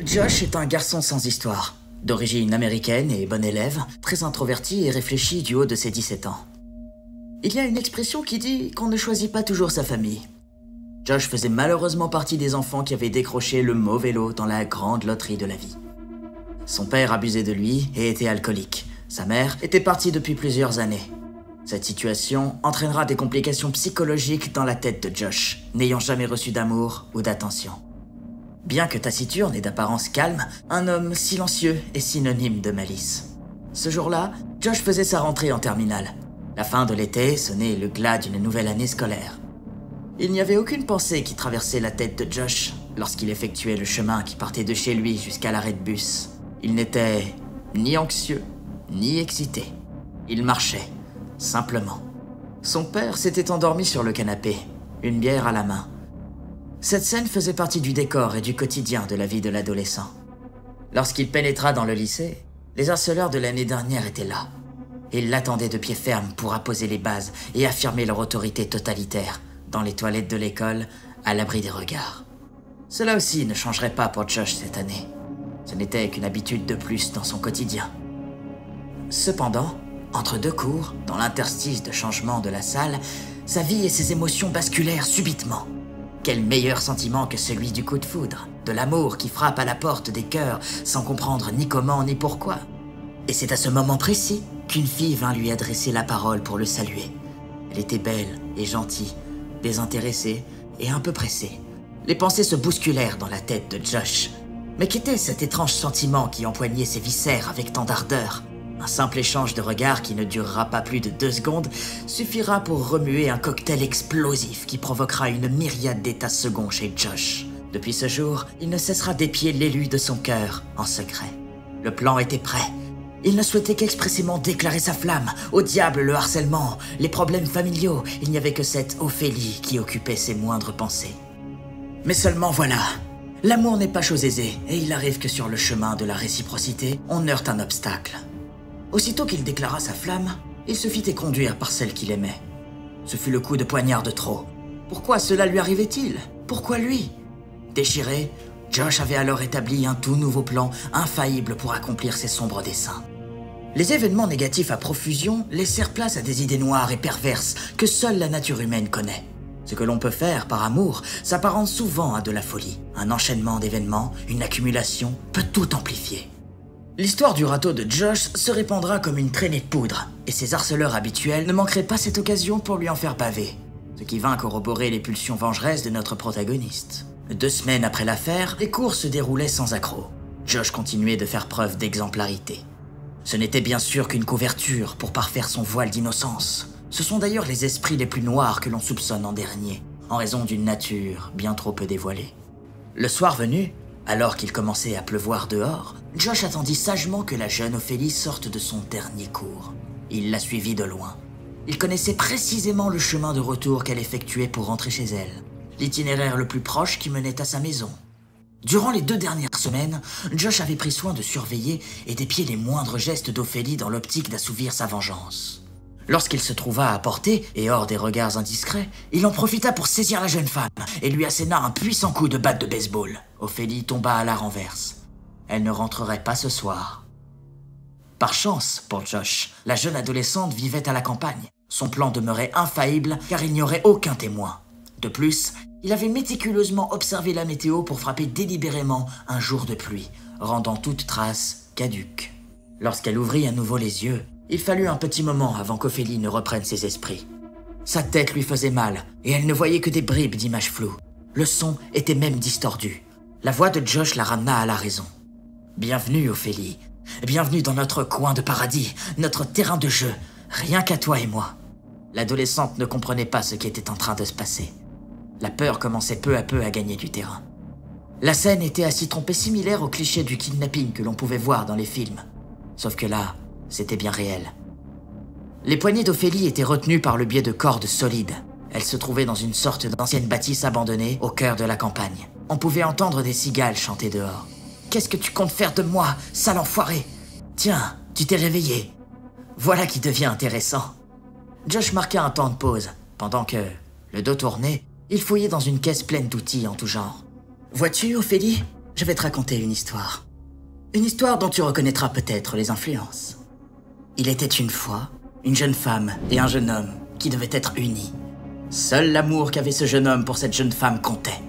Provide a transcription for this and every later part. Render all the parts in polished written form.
Josh est un garçon sans histoire, d'origine américaine et bon élève, très introverti et réfléchi du haut de ses 17 ans. Il y a une expression qui dit qu'on ne choisit pas toujours sa famille. Josh faisait malheureusement partie des enfants qui avaient décroché le mauvais lot dans la grande loterie de la vie. Son père abusait de lui et était alcoolique. Sa mère était partie depuis plusieurs années. Cette situation entraînera des complications psychologiques dans la tête de Josh, n'ayant jamais reçu d'amour ou d'attention. Bien que taciturne et d'apparence calme, un homme silencieux est synonyme de malice. Ce jour-là, Josh faisait sa rentrée en terminale. La fin de l'été sonnait le glas d'une nouvelle année scolaire. Il n'y avait aucune pensée qui traversait la tête de Josh lorsqu'il effectuait le chemin qui partait de chez lui jusqu'à l'arrêt de bus. Il n'était ni anxieux, ni excité. Il marchait, simplement. Son père s'était endormi sur le canapé, une bière à la main. Cette scène faisait partie du décor et du quotidien de la vie de l'adolescent. Lorsqu'il pénétra dans le lycée, les harceleurs de l'année dernière étaient là. Ils l'attendaient de pied ferme pour apposer les bases et affirmer leur autorité totalitaire dans les toilettes de l'école, à l'abri des regards. Cela aussi ne changerait pas pour Josh cette année. Ce n'était qu'une habitude de plus dans son quotidien. Cependant, entre deux cours, dans l'interstice de changement de la salle, sa vie et ses émotions basculèrent subitement. Quel meilleur sentiment que celui du coup de foudre, de l'amour qui frappe à la porte des cœurs sans comprendre ni comment ni pourquoi. Et c'est à ce moment précis qu'une fille vint lui adresser la parole pour le saluer. Elle était belle et gentille, désintéressée et un peu pressée. Les pensées se bousculèrent dans la tête de Josh. Mais qu'était cet étrange sentiment qui empoignait ses viscères avec tant d'ardeur? Un simple échange de regards qui ne durera pas plus de 2 secondes suffira pour remuer un cocktail explosif qui provoquera une myriade d'états seconds chez Josh. Depuis ce jour, il ne cessera d'épier l'élu de son cœur en secret. Le plan était prêt. Il ne souhaitait qu'expressément déclarer sa flamme. Au diable le harcèlement, les problèmes familiaux. Il n'y avait que cette Ophélie qui occupait ses moindres pensées. Mais seulement voilà. L'amour n'est pas chose aisée, et il arrive que sur le chemin de la réciprocité, on heurte un obstacle. Aussitôt qu'il déclara sa flamme, il se fit éconduire par celle qu'il aimait. Ce fut le coup de poignard de trop. Pourquoi cela lui arrivait-il? Pourquoi lui? Déchiré, Josh avait alors établi un tout nouveau plan infaillible pour accomplir ses sombres desseins. Les événements négatifs à profusion laissèrent place à des idées noires et perverses que seule la nature humaine connaît. Ce que l'on peut faire par amour s'apparente souvent à de la folie. Un enchaînement d'événements, une accumulation, peut tout amplifier. L'histoire du râteau de Josh se répandra comme une traînée de poudre, et ses harceleurs habituels ne manqueraient pas cette occasion pour lui en faire baver, ce qui vint corroborer les pulsions vengeresses de notre protagoniste. 2 semaines après l'affaire, les cours se déroulaient sans accroc. Josh continuait de faire preuve d'exemplarité. Ce n'était bien sûr qu'une couverture pour parfaire son voile d'innocence. Ce sont d'ailleurs les esprits les plus noirs que l'on soupçonne en dernier, en raison d'une nature bien trop peu dévoilée. Le soir venu, alors qu'il commençait à pleuvoir dehors, Josh attendit sagement que la jeune Ophélie sorte de son dernier cours. Il la suivit de loin. Il connaissait précisément le chemin de retour qu'elle effectuait pour rentrer chez elle, l'itinéraire le plus proche qui menait à sa maison. Durant les 2 dernières semaines, Josh avait pris soin de surveiller et d'épier les moindres gestes d'Ophélie dans l'optique d'assouvir sa vengeance. Lorsqu'il se trouva à portée et hors des regards indiscrets, il en profita pour saisir la jeune femme et lui asséna un puissant coup de batte de baseball. Ophélie tomba à la renverse. Elle ne rentrerait pas ce soir. Par chance, pour Josh, la jeune adolescente vivait à la campagne. Son plan demeurait infaillible car il n'y aurait aucun témoin. De plus, il avait méticuleusement observé la météo pour frapper délibérément un jour de pluie, rendant toute trace caduque. Lorsqu'elle ouvrit à nouveau les yeux, il fallut un petit moment avant qu'Ophélie ne reprenne ses esprits. Sa tête lui faisait mal et elle ne voyait que des bribes d'images floues. Le son était même distordu. La voix de Josh la ramena à la raison. « Bienvenue, Ophélie. Bienvenue dans notre coin de paradis, notre terrain de jeu, rien qu'à toi et moi. » L'adolescente ne comprenait pas ce qui était en train de se passer. La peur commençait peu à peu à gagner du terrain. La scène était à s'y tromper similaire au cliché du kidnapping que l'on pouvait voir dans les films. Sauf que là, c'était bien réel. Les poignets d'Ophélie étaient retenues par le biais de cordes solides. Elle se trouvait dans une sorte d'ancienne bâtisse abandonnée au cœur de la campagne. On pouvait entendre des cigales chanter dehors. « Qu'est-ce que tu comptes faire de moi, sale enfoiré? Tiens, tu t'es réveillé. » Voilà qui devient intéressant. Josh marqua un temps de pause, pendant que, le dos tourné, il fouillait dans une caisse pleine d'outils en tout genre. « Vois-tu, Ophélie? Je vais te raconter une histoire. Une histoire dont tu reconnaîtras peut-être les influences. Il était une fois une jeune femme et un jeune homme qui devaient être unis. Seul l'amour qu'avait ce jeune homme pour cette jeune femme comptait.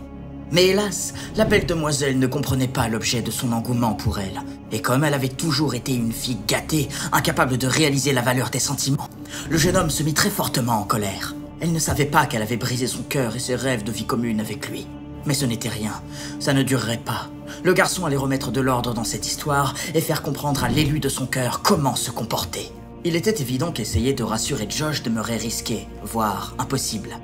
Mais hélas, la belle demoiselle ne comprenait pas l'objet de son engouement pour elle. Et comme elle avait toujours été une fille gâtée, incapable de réaliser la valeur des sentiments, le jeune homme se mit très fortement en colère. Elle ne savait pas qu'elle avait brisé son cœur et ses rêves de vie commune avec lui. Mais ce n'était rien, ça ne durerait pas. Le garçon allait remettre de l'ordre dans cette histoire et faire comprendre à l'élu de son cœur comment se comporter. Il était évident qu'essayer de rassurer Josh demeurait risqué, voire impossible.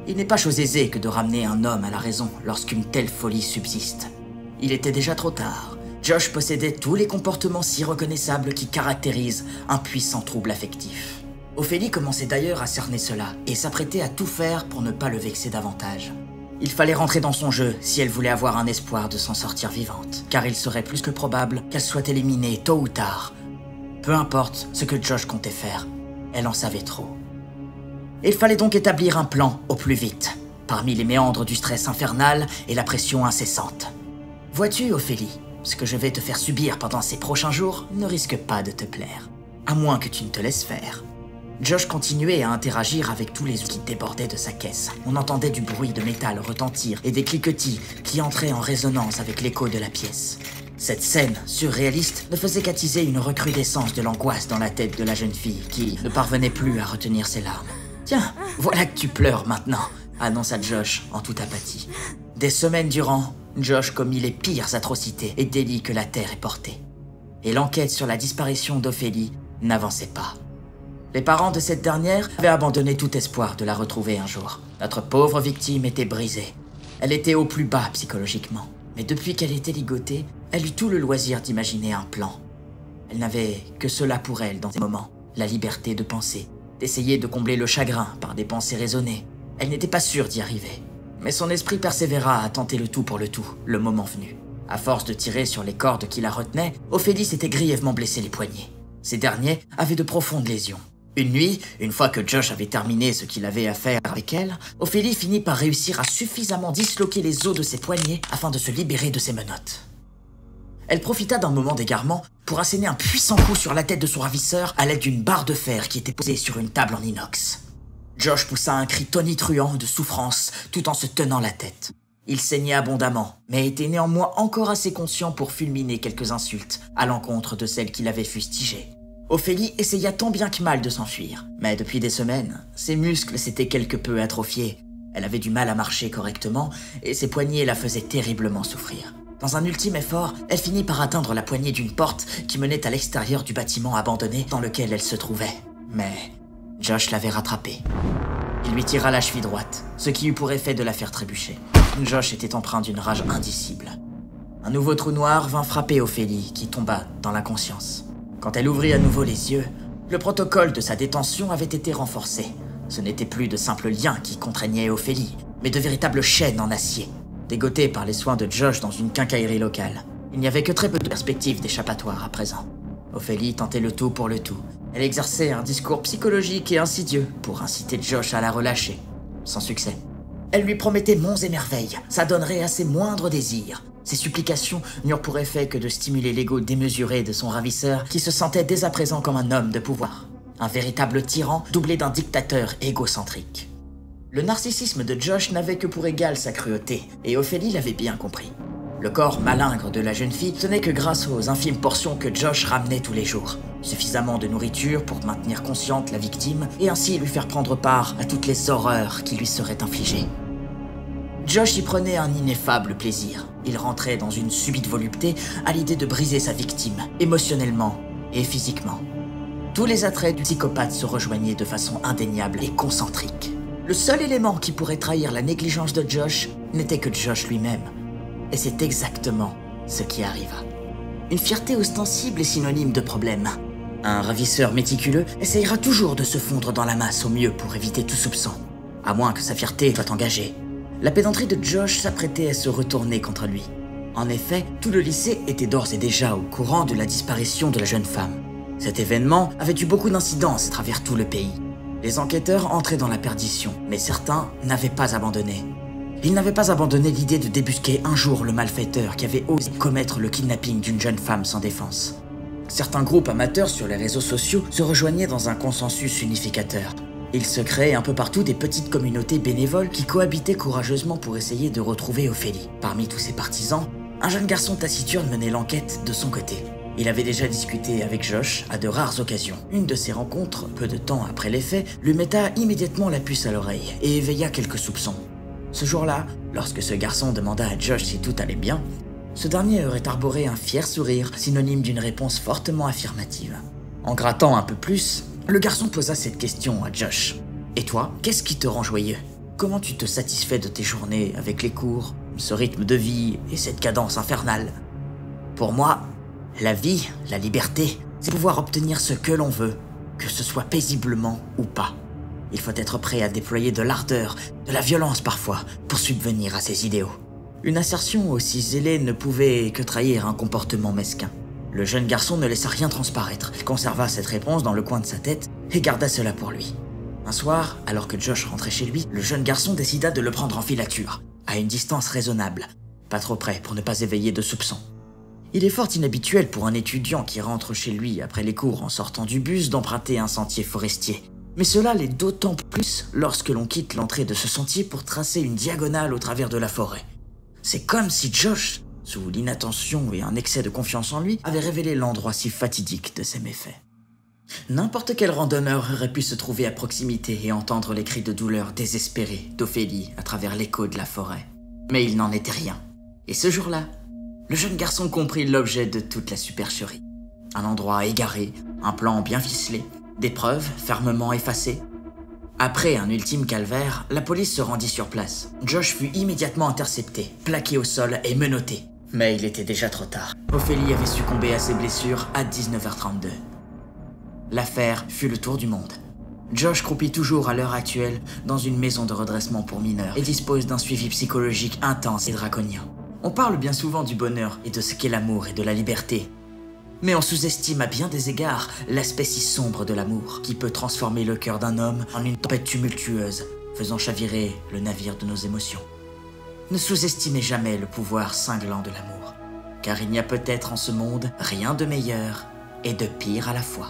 Il n'est pas chose aisée que de ramener un homme à la raison lorsqu'une telle folie subsiste. Il était déjà trop tard. Josh possédait tous les comportements si reconnaissables qui caractérisent un puissant trouble affectif. Ophélie commençait d'ailleurs à cerner cela et s'apprêtait à tout faire pour ne pas le vexer davantage. Il fallait rentrer dans son jeu si elle voulait avoir un espoir de s'en sortir vivante, car il serait plus que probable qu'elle soit éliminée tôt ou tard. Peu importe ce que Josh comptait faire, elle en savait trop. Il fallait donc établir un plan au plus vite, parmi les méandres du stress infernal et la pression incessante. Vois-tu, Ophélie, ce que je vais te faire subir pendant ces prochains jours ne risque pas de te plaire, à moins que tu ne te laisses faire. Josh continuait à interagir avec tous les outils qui débordaient de sa caisse. On entendait du bruit de métal retentir et des cliquetis qui entraient en résonance avec l'écho de la pièce. Cette scène surréaliste ne faisait qu'attiser une recrudescence de l'angoisse dans la tête de la jeune fille qui ne parvenait plus à retenir ses larmes. « Tiens, voilà que tu pleures maintenant », annonça Josh en toute apathie. Des semaines durant, Josh commit les pires atrocités et délits que la terre ait portés. Et l'enquête sur la disparition d'Ophélie n'avançait pas. Les parents de cette dernière avaient abandonné tout espoir de la retrouver un jour. Notre pauvre victime était brisée. Elle était au plus bas psychologiquement. Mais depuis qu'elle était ligotée, elle eut tout le loisir d'imaginer un plan. Elle n'avait que cela pour elle dans ces moments, la liberté de penser, d'essayer de combler le chagrin par des pensées raisonnées. Elle n'était pas sûre d'y arriver. Mais son esprit persévéra à tenter le tout pour le tout, le moment venu. À force de tirer sur les cordes qui la retenaient, Ophélie s'était grièvement blessé les poignets. Ces derniers avaient de profondes lésions. Une nuit, une fois que Josh avait terminé ce qu'il avait à faire avec elle, Ophélie finit par réussir à suffisamment disloquer les os de ses poignets afin de se libérer de ses menottes. Elle profita d'un moment d'égarement pour asséner un puissant coup sur la tête de son ravisseur à l'aide d'une barre de fer qui était posée sur une table en inox. Josh poussa un cri tonitruant de souffrance tout en se tenant la tête. Il saignait abondamment, mais était néanmoins encore assez conscient pour fulminer quelques insultes à l'encontre de celle qui l'avait fustigé. Ophélie essaya tant bien que mal de s'enfuir, mais depuis des semaines, ses muscles s'étaient quelque peu atrophiés. Elle avait du mal à marcher correctement et ses poignets la faisaient terriblement souffrir. Dans un ultime effort, elle finit par atteindre la poignée d'une porte qui menait à l'extérieur du bâtiment abandonné dans lequel elle se trouvait. Mais Josh l'avait rattrapée. Il lui tira la cheville droite, ce qui eut pour effet de la faire trébucher. Josh était empreint d'une rage indicible. Un nouveau trou noir vint frapper Ophélie, qui tomba dans l'inconscience. Quand elle ouvrit à nouveau les yeux, le protocole de sa détention avait été renforcé. Ce n'était plus de simples liens qui contraignaient Ophélie, mais de véritables chaînes en acier. Dégotée par les soins de Josh dans une quincaillerie locale, il n'y avait que très peu de perspectives d'échappatoire à présent. Ophélie tentait le tout pour le tout. Elle exerçait un discours psychologique et insidieux pour inciter Josh à la relâcher, sans succès. Elle lui promettait monts et merveilles, s'adonnerait à ses moindres désirs. Ses supplications n'eurent pour effet que de stimuler l'ego démesuré de son ravisseur qui se sentait dès à présent comme un homme de pouvoir. Un véritable tyran doublé d'un dictateur égocentrique. Le narcissisme de Josh n'avait que pour égal sa cruauté, et Ophélie l'avait bien compris. Le corps malingre de la jeune fille tenait que grâce aux infimes portions que Josh ramenait tous les jours. Suffisamment de nourriture pour maintenir consciente la victime et ainsi lui faire prendre part à toutes les horreurs qui lui seraient infligées. Josh y prenait un ineffable plaisir. Il rentrait dans une subite volupté à l'idée de briser sa victime, émotionnellement et physiquement. Tous les attraits du psychopathe se rejoignaient de façon indéniable et concentrique. Le seul élément qui pourrait trahir la négligence de Josh n'était que Josh lui-même. Et c'est exactement ce qui arriva. Une fierté ostensible est synonyme de problème. Un ravisseur méticuleux essayera toujours de se fondre dans la masse au mieux pour éviter tout soupçon, à moins que sa fierté soit engagée. La pédanterie de Josh s'apprêtait à se retourner contre lui. En effet, tout le lycée était d'ores et déjà au courant de la disparition de la jeune femme. Cet événement avait eu beaucoup d'incidences à travers tout le pays. Les enquêteurs entraient dans la perdition, mais certains n'avaient pas abandonné. Il n'avait pas abandonné l'idée de débusquer un jour le malfaiteur qui avait osé commettre le kidnapping d'une jeune femme sans défense. Certains groupes amateurs sur les réseaux sociaux se rejoignaient dans un consensus unificateur. Il se créait un peu partout des petites communautés bénévoles qui cohabitaient courageusement pour essayer de retrouver Ophélie. Parmi tous ces partisans, un jeune garçon taciturne menait l'enquête de son côté. Il avait déjà discuté avec Josh à de rares occasions. Une de ces rencontres, peu de temps après les faits, lui metta immédiatement la puce à l'oreille et éveilla quelques soupçons. Ce jour-là, lorsque ce garçon demanda à Josh si tout allait bien, ce dernier aurait arboré un fier sourire, synonyme d'une réponse fortement affirmative. En grattant un peu plus, le garçon posa cette question à Josh. « Et toi, qu'est-ce qui te rend joyeux? Comment tu te satisfais de tes journées avec les cours, ce rythme de vie et cette cadence infernale? » Pour moi, la vie, la liberté, c'est pouvoir obtenir ce que l'on veut, que ce soit paisiblement ou pas. Il faut être prêt à déployer de l'ardeur, de la violence parfois, pour subvenir à ses idéaux. Une assertion aussi zélée ne pouvait que trahir un comportement mesquin. Le jeune garçon ne laissa rien transparaître. Il conserva cette réponse dans le coin de sa tête et garda cela pour lui. Un soir, alors que Josh rentrait chez lui, le jeune garçon décida de le prendre en filature, à une distance raisonnable, pas trop près pour ne pas éveiller de soupçons. Il est fort inhabituel pour un étudiant qui rentre chez lui après les cours en sortant du bus d'emprunter un sentier forestier. Mais cela l'est d'autant plus lorsque l'on quitte l'entrée de ce sentier pour tracer une diagonale au travers de la forêt. C'est comme si Josh, sous l'inattention et un excès de confiance en lui, avait révélé l'endroit si fatidique de ses méfaits. N'importe quel randonneur aurait pu se trouver à proximité et entendre les cris de douleur désespérés d'Ophélie à travers l'écho de la forêt. Mais il n'en était rien. Et ce jour-là, le jeune garçon comprit l'objet de toute la supercherie. Un endroit égaré, un plan bien ficelé, des preuves fermement effacées. Après un ultime calvaire, la police se rendit sur place. Josh fut immédiatement intercepté, plaqué au sol et menotté. Mais il était déjà trop tard. Ophélie avait succombé à ses blessures à 19h32. L'affaire fut le tour du monde. Josh croupit toujours à l'heure actuelle dans une maison de redressement pour mineurs et dispose d'un suivi psychologique intense et draconien. On parle bien souvent du bonheur et de ce qu'est l'amour et de la liberté. Mais on sous-estime à bien des égards l'aspect si sombre de l'amour, qui peut transformer le cœur d'un homme en une tempête tumultueuse, faisant chavirer le navire de nos émotions. Ne sous-estimez jamais le pouvoir cinglant de l'amour, car il n'y a peut-être en ce monde rien de meilleur et de pire à la fois.